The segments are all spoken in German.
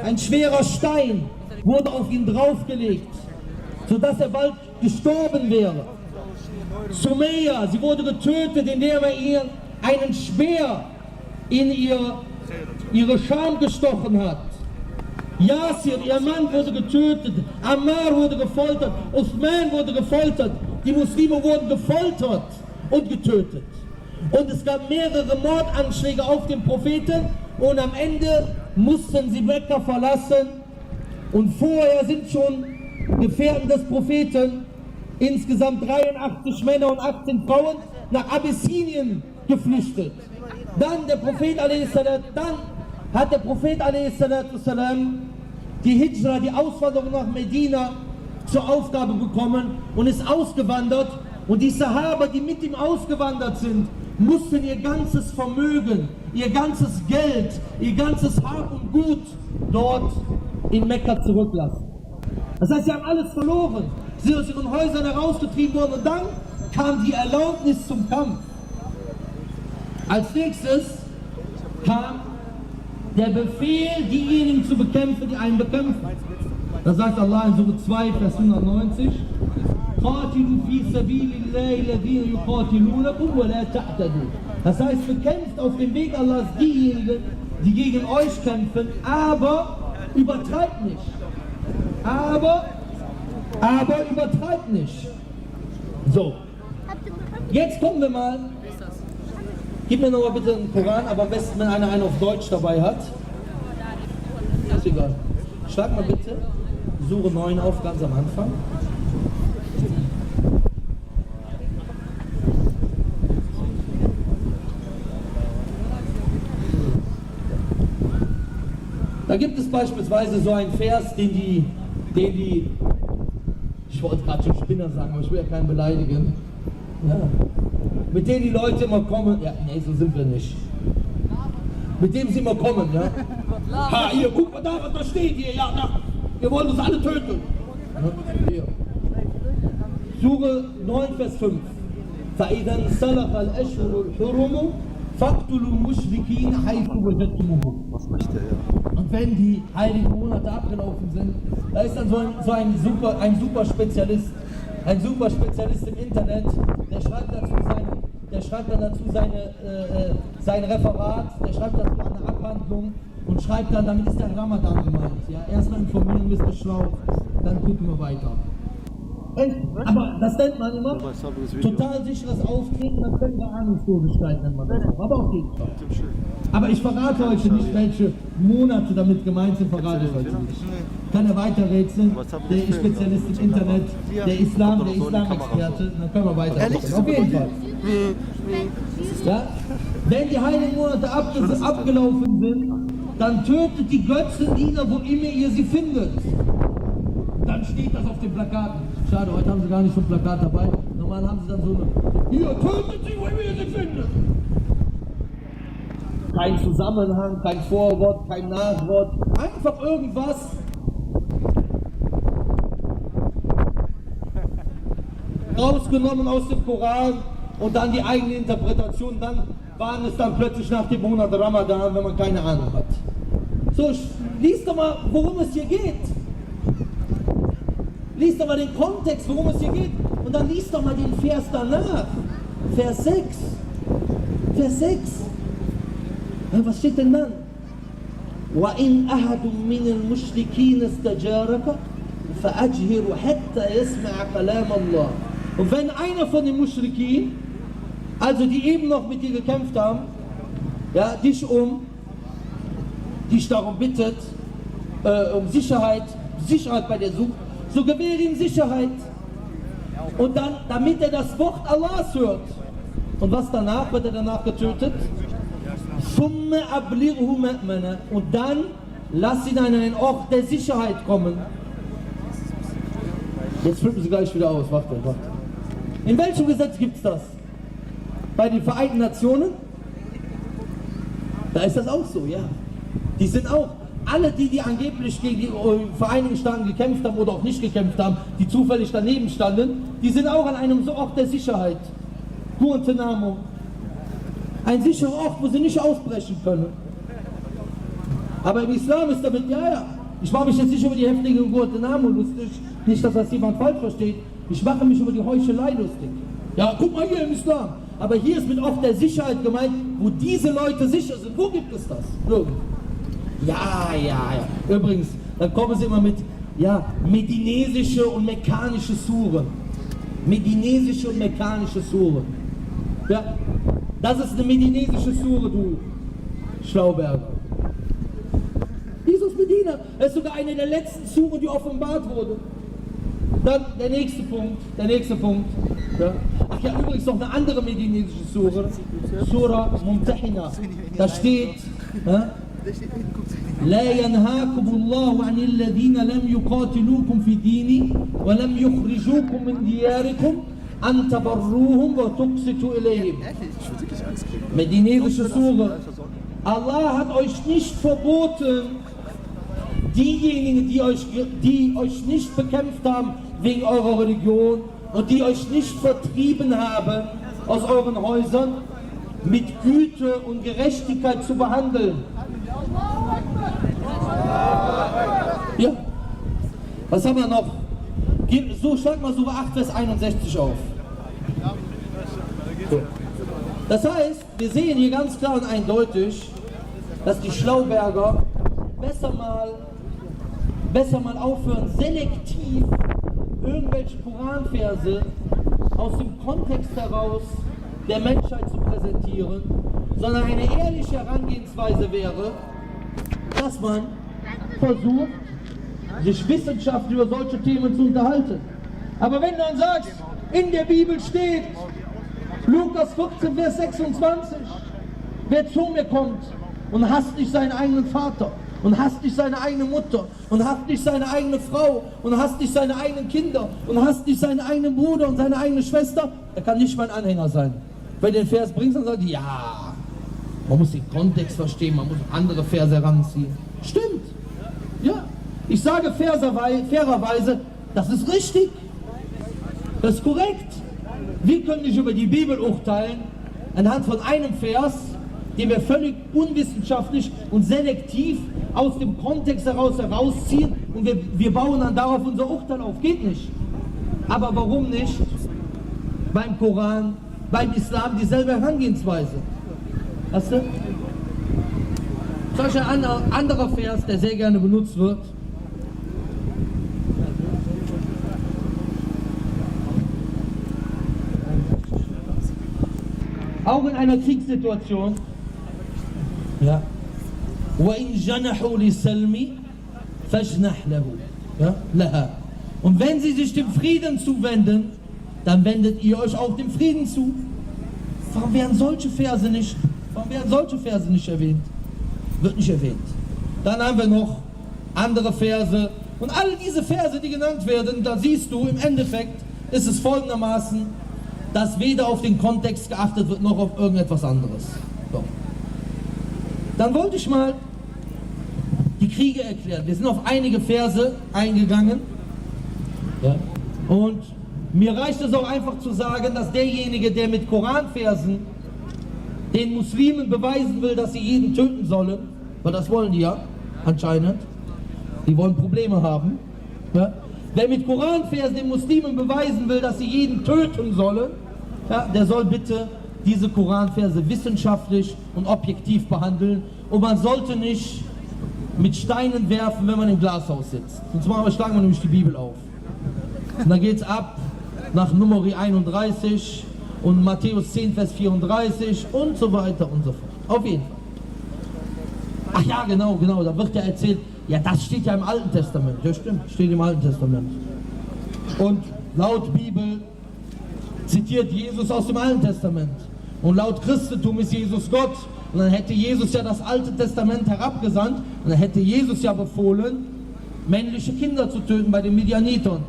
Ein schwerer Stein wurde auf ihn draufgelegt, sodass er bald gestorben wäre. Sumayya, sie wurde getötet, indem er ihr einen Speer in ihre Scham gestochen hat. Yasir, ihr Mann, wurde getötet. Ammar wurde gefoltert. Uthman wurde gefoltert. Die Muslime wurden gefoltert und getötet. Und es gab mehrere Mordanschläge auf den Propheten und am Ende mussten sie Mekka verlassen. Und vorher sind schon Gefährten des Propheten, insgesamt 83 Männer und 18 Frauen, nach Abyssinien geflüchtet. Dann hat der Prophet die Hijra, die Auswanderung nach Medina, zur Aufgabe bekommen und ist ausgewandert. Und die Sahaba, die mit ihm ausgewandert sind, mussten ihr ganzes Vermögen, ihr ganzes Geld, ihr ganzes Hab und Gut dort in Mekka zurücklassen. Das heißt, sie haben alles verloren. Sie sind aus ihren Häusern herausgetrieben worden und dann kam die Erlaubnis zum Kampf. Als nächstes kam der Befehl, diejenigen zu bekämpfen, die einen bekämpfen. Da sagt Allah in Surah 2, Vers 190, das heißt, bekämpft auf dem Weg Allahs diejenigen, die gegen euch kämpfen, aber übertreibt nicht. Aber übertreibt nicht. So, jetzt kommen wir mal. Gib mir nochmal bitte einen Koran, aber am besten, wenn einer einen auf Deutsch dabei hat. Ist egal. Schlag mal bitte Sure 9 auf, ganz am Anfang. Da gibt es beispielsweise so einen Vers, den die ich wollte gerade schon Spinner sagen, aber ich will ja keinen beleidigen. Ja. Mit denen die Leute immer kommen, ja, nee, so sind wir nicht. Mit dem sie immer kommen, ja. Ha, hier, guck mal da, was da steht hier, ja, da. Wir wollen uns alle töten. Ja, hier. Sure 9, Vers 5. فَإِذَا انْسَلَخَ الْأَشْهُرُ الْحُرُمُ فَاقْتُلُوا الْمُشْرِكِينَ حَيْثُ وَجَدْتُمُوهُمْ. Was möchte er? Und wenn die heiligen Monate abgelaufen sind, da ist dann ein super Spezialist im Internet, der schreibt dann dazu sein Referat, der schreibt dazu eine Abhandlung und schreibt dann, damit ist der Ramadan gemeint. Ja? Erstmal informieren, bist du schlau, dann gucken wir weiter. Aber das nennt man immer total sicheres Auftreten, dann können wir Ahnungslosigkeit, nennt man das auch. Aber auf jeden Fall. Aber ich verrate heute nicht, welche Monate damit gemeint sind, verrate ich heute nicht. Kann er weiter rätseln, der ist Spezialist im Internet, der Islam-Experte, dann können wir weiter rätseln. Auf jeden Fall. Ja? Wenn die heiligen Monate abgelaufen sind, dann tötet die Götzendiener, wo immer ihr sie findet. Dann steht das auf den Plakaten. Schade, heute haben sie gar nicht so ein Plakat dabei. Normal haben sie dann so eine, hier, tötet sie, wo ihr sie findet. Kein Zusammenhang, kein Vorwort, kein Nachwort. Einfach irgendwas. Rausgenommen aus dem Koran und dann die eigene Interpretation. Dann waren es dann plötzlich nach dem Monat Ramadan, wenn man keine Ahnung hat. So, lies doch mal, worum es hier geht. Lies doch mal den Kontext, worum es hier geht. Und dann lies doch mal den Vers danach. Vers 6. Vers 6. Was steht denn dann? وَإِنْ أَحَدٌ مِّنَ الْمُشْرِكِينَ اسْتَجَارَكَ فَأَجْهِرُ حَتَّى يَسْمَعَ كَلَامَ اللَّهِ. Und wenn einer von den Muschrikin, also die eben noch mit dir gekämpft haben, ja, dich darum bittet, um Sicherheit bei dir sucht, so gewähre ihm Sicherheit. Und dann, damit er das Wort Allahs hört. Und was danach? Wird er danach getötet? Und dann lass ihn an einen Ort der Sicherheit kommen. Jetzt flippen sie gleich wieder aus. Warte. In welchem Gesetz gibt es das? Bei den Vereinten Nationen? Da ist das auch so, ja. Die sind auch, alle die angeblich gegen die Vereinigten Staaten gekämpft haben oder auch nicht gekämpft haben, die zufällig daneben standen, die sind auch an einem Ort der Sicherheit. Guantanamo. Ein sicherer Ort, wo sie nicht ausbrechen können. Aber im Islam ist damit, ja. Ich mache mich jetzt nicht über die heftige Guantanamo lustig, nicht, dass das jemand falsch versteht. Ich mache mich über die Heuchelei lustig. Ja, guck mal hier im Islam. Aber hier ist mit oft der Sicherheit gemeint, wo diese Leute sicher sind. Wo gibt es das? Nirgendwo. Ja. Übrigens, dann kommen sie immer mit, medinesische und mekkanische Suren. Medinesische und mekkanische Suren. Ja, das ist eine medinesische Sure, du Schlauberger. Jesus Medina, das ist sogar eine der letzten Suren, die offenbart wurde. Dann der nächste Punkt. Ja. Ach ja, übrigens noch eine andere medinesische Sure. Surah Mumtahina. Da steht, لا ينهاكم الله عن الذين لم يقاتلوكم في الدين ولم يخرجوكم من دياركم أن تبروهم وتقسطوا إليهم. Medinesische Sure. Allah hat euch nicht verboten, diejenigen, die euch nicht bekämpft haben wegen eurer Religion und die euch nicht vertrieben haben aus euren Häusern, mit Güte und Gerechtigkeit zu behandeln. Ja. Was haben wir noch? So, schlag mal Sura 8, Vers 61 auf. So. Das heißt, wir sehen hier ganz klar und eindeutig, dass die Schlauberger besser mal aufhören, selektiv irgendwelche Koranverse aus dem Kontext heraus der Menschheit zu präsentieren, sondern eine ehrliche Herangehensweise wäre, dass man versucht, sich wissenschaftlich über solche Themen zu unterhalten. Aber wenn du dann sagst, in der Bibel steht, Lukas 14, Vers 26, wer zu mir kommt und hasst nicht seinen eigenen Vater und hasst nicht seine eigene Mutter und hasst nicht seine eigene Frau und hasst nicht seine eigenen Kinder und hasst nicht seinen eigenen Bruder und seine eigene Schwester, er kann nicht mein Anhänger sein. Wenn du den Vers bringst, dann sagt er, ja, man muss den Kontext verstehen, man muss andere Verse heranziehen. Stimmt. Ja. Ich sage fairerweise, das ist richtig. Das ist korrekt. Wir können nicht über die Bibel urteilen anhand von einem Vers, den wir völlig unwissenschaftlich und selektiv aus dem Kontext herausziehen und wir bauen dann darauf unser Urteil auf. Geht nicht. Aber warum nicht beim Koran, beim Islam dieselbe Herangehensweise? Weißt du? Solch ein anderer Vers, der sehr gerne benutzt wird. Auch in einer Kriegssituation. Ja. وَإِنْ جَنَحُوا لِسَلْمِ فَاجْنَحْ لَهُ لَهَا. Und wenn sie sich dem Frieden zuwenden, dann wendet ihr euch auch dem Frieden zu. Warum werden solche Verse nicht erwähnt? Wird nicht erwähnt. Dann haben wir noch andere Verse. Und alle diese Verse, die genannt werden, da siehst du, im Endeffekt ist es folgendermaßen, dass weder auf den Kontext geachtet wird, noch auf irgendetwas anderes. So. Dann wollte ich mal die Kriege erklären. Wir sind auf einige Verse eingegangen. Ja. Und mir reicht es auch einfach zu sagen, dass derjenige, der mit Koranversen den Muslimen beweisen will, dass sie jeden töten sollen, weil das wollen die ja anscheinend, die wollen Probleme haben. Ja. Wer mit Koranversen den Muslimen beweisen will, dass sie jeden töten sollen, ja, der soll bitte diese Koranverse wissenschaftlich und objektiv behandeln. Und man sollte nicht mit Steinen werfen, wenn man im Glashaus sitzt. Sonst schlagen wir nämlich die Bibel auf. Und dann geht es ab nach Nummer 31 und Matthäus 10, Vers 34 und so weiter und so fort. Auf jeden Fall. Ach ja, genau, da wird ja erzählt, ja, das steht ja im Alten Testament. Ja, stimmt, steht im Alten Testament. Und laut Bibel zitiert Jesus aus dem Alten Testament. Und laut Christentum ist Jesus Gott. Und dann hätte Jesus ja das Alte Testament herabgesandt und dann hätte Jesus ja befohlen, männliche Kinder zu töten bei den Midianitern.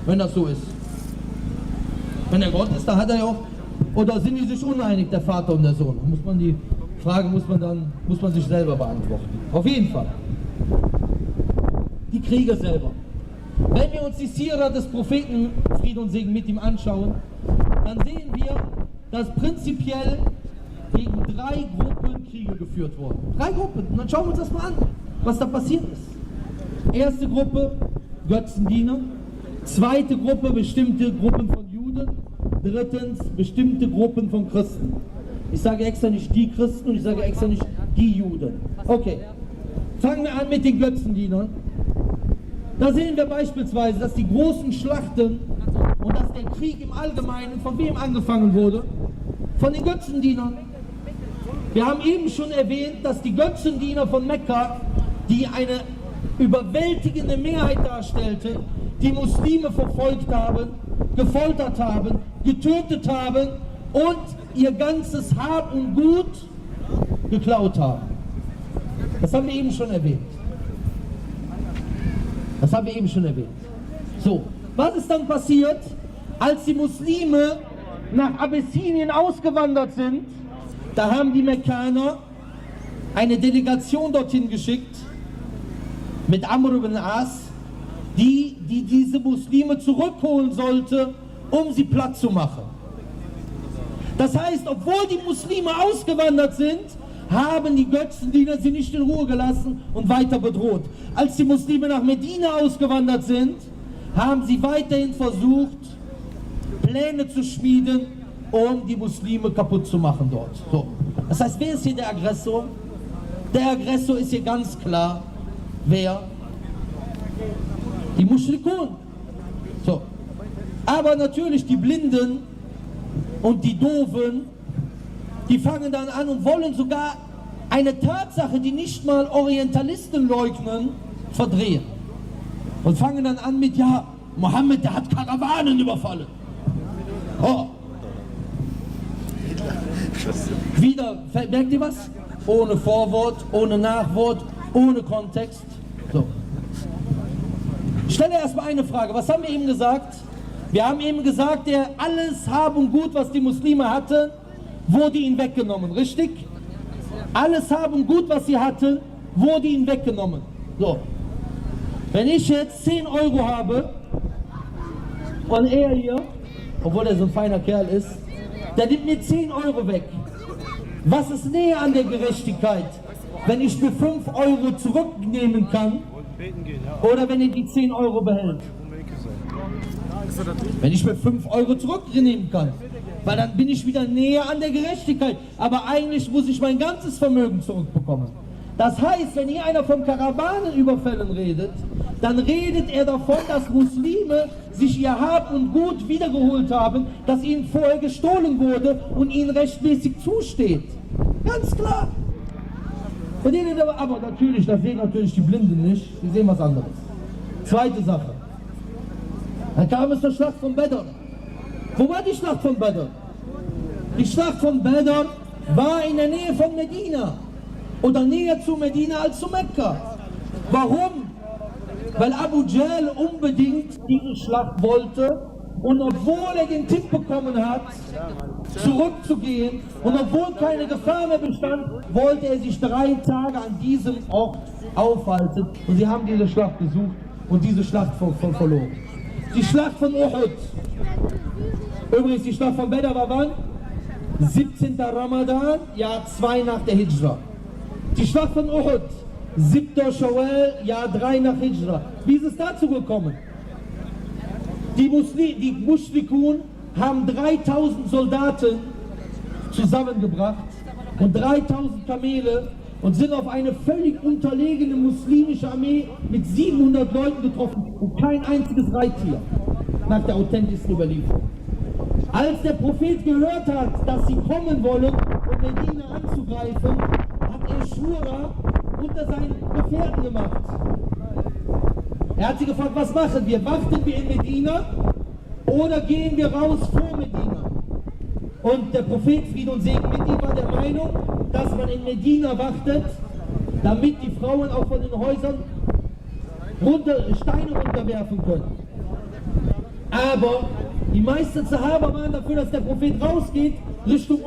Wenn das so ist. Wenn er Gott ist, dann hat er ja auch, oder sind die sich uneinig, der Vater und der Sohn? Die Frage muss man sich selber beantworten. Auf jeden Fall. Die Kriege selber. Wenn wir uns die Sira des Propheten, Friede und Segen mit ihm, anschauen, dann sehen wir, dass prinzipiell gegen 3 Gruppen Kriege geführt wurden. 3 Gruppen. Und dann schauen wir uns das mal an, was da passiert ist. Erste Gruppe, Götzendiener. Zweite Gruppe, bestimmte Gruppen von Juden. Drittens, bestimmte Gruppen von Christen. Ich sage extra nicht die Christen und ich sage extra nicht die Juden. Okay, fangen wir an mit den Götzendienern. Da sehen wir beispielsweise, dass die großen Schlachten und dass der Krieg im Allgemeinen von wem angefangen wurde? Von den Götzendienern. Wir haben eben schon erwähnt, dass die Götzendiener von Mekka, die eine überwältigende Mehrheit darstellte, die Muslime verfolgt haben, gefoltert haben, getötet haben und ihr ganzes Hab und Gut geklaut haben. Das haben wir eben schon erwähnt. Das haben wir eben schon erwähnt. So, was ist dann passiert, als die Muslime nach Abessinien ausgewandert sind? Da haben die Mekkaner eine Delegation dorthin geschickt mit Amr ibn As, die diese Muslime zurückholen sollte, um sie platt zu machen. Das heißt, obwohl die Muslime ausgewandert sind, haben die Götzendiener sie nicht in Ruhe gelassen und weiter bedroht. Als die Muslime nach Medina ausgewandert sind, haben sie weiterhin versucht, Pläne zu schmieden, um die Muslime kaputt zu machen dort. So. Das heißt, wer ist hier der Aggressor? Der Aggressor ist hier ganz klar, wer? Die Mushrikun. So. Aber natürlich die Blinden und die Doofen, die fangen dann an und wollen sogar eine Tatsache, die nicht mal Orientalisten leugnen, verdrehen. Und fangen dann an mit, ja, Mohammed, der hat Karawanen überfallen. Oh. Wieder, merkt ihr was? Ohne Vorwort, ohne Nachwort, ohne Kontext. So. Ich stelle erstmal eine Frage. Was haben wir eben gesagt? Wir haben eben gesagt, der alles Hab und Gut, was die Muslime hatten, wurde ihnen weggenommen, richtig? Alles Hab und Gut, was sie hatten, wurde ihnen weggenommen. So. Wenn ich jetzt 10 Euro habe und er hier, obwohl er so ein feiner Kerl ist, der nimmt mir 10 Euro weg. Was ist näher an der Gerechtigkeit? Wenn ich mir 5 Euro zurücknehmen kann oder wenn er die 10 Euro behält? Wenn ich mir 5 Euro zurücknehmen kann, weil dann bin ich wieder näher an der Gerechtigkeit. Aber eigentlich muss ich mein ganzes Vermögen zurückbekommen. Das heißt, wenn hier einer von Karawanenüberfällen redet, dann redet er davon, dass Muslime sich ihr Hab und Gut wiedergeholt haben, das ihnen vorher gestohlen wurde und ihnen rechtmäßig zusteht. Ganz klar. Aber natürlich, das sehen natürlich die Blinden nicht, die sehen was anderes. Zweite Sache. Dann kam es zur Schlacht von Badr. Wo war die Schlacht von Badr? Die Schlacht von Badr war in der Nähe von Medina. Oder näher zu Medina als zu Mekka. Warum? Weil Abu Jahl unbedingt diese Schlacht wollte und obwohl er den Tipp bekommen hat, zurückzugehen und obwohl keine Gefahr mehr bestand, wollte er sich 3 Tage an diesem Ort aufhalten und sie haben diese Schlacht gesucht und diese Schlacht verloren. Die Schlacht von Uhud. Übrigens, die Schlacht von Badr war wann? 17. Ramadan, Jahr 2 nach der Hijra. Die Schlacht von Uhud, 7. Shawwal, Jahr 3 nach Hijra. Wie ist es dazu gekommen? Die Mushrikun haben 3000 Soldaten zusammengebracht und 3000 Kamele und sind auf eine völlig unterlegene muslimische Armee mit 700 Leuten getroffen und kein einziges Reittier, nach der authentischsten Überlieferung. Als der Prophet gehört hat, dass sie kommen wollen, um Medina anzugreifen, hat er Schura unter seinen Gefährten gemacht. Er hat sie gefragt, was machen wir? Warten wir in Medina oder gehen wir raus vor Medina? Und der Prophet, Friede und Segen mit ihm, war der Meinung, dass man in Medina wartet, damit die Frauen auch von den Häusern Steine runterwerfen können. Aber die meisten Sahaba waren dafür, dass der Prophet rausgeht Richtung